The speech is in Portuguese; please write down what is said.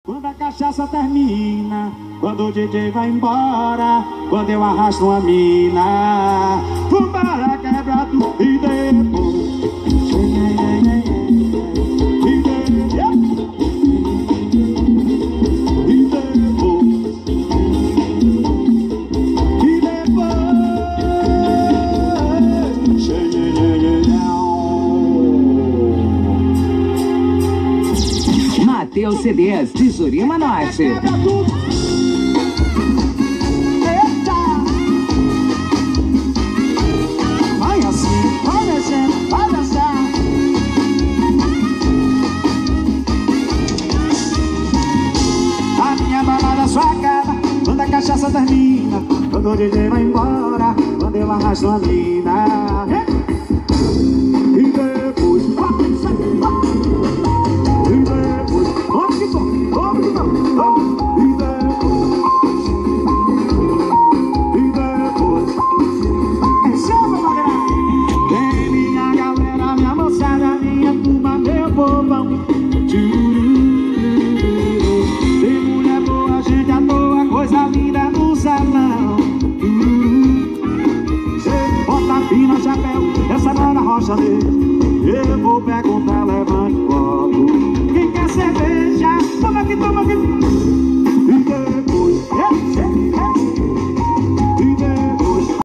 Quando a cachaça termina, quando o DJ vai embora, quando eu arrasto uma mina, vambora, quebra tudo e depois. Mateus CDs de Jurima Norte. Eita! Vai assim, vai descendo, vai dançar. A minha balada só acaba quando a cachaça termina, quando o DJ vai embora, quando eu arrasto a mina. E depois vem minha galera, minha moçada, minha turma, meu povão. Tem mulher boa, gente à toa, coisa linda no salão. Cê bota fina, chapéu, essa não é da rocha dele. Eu vou perguntar.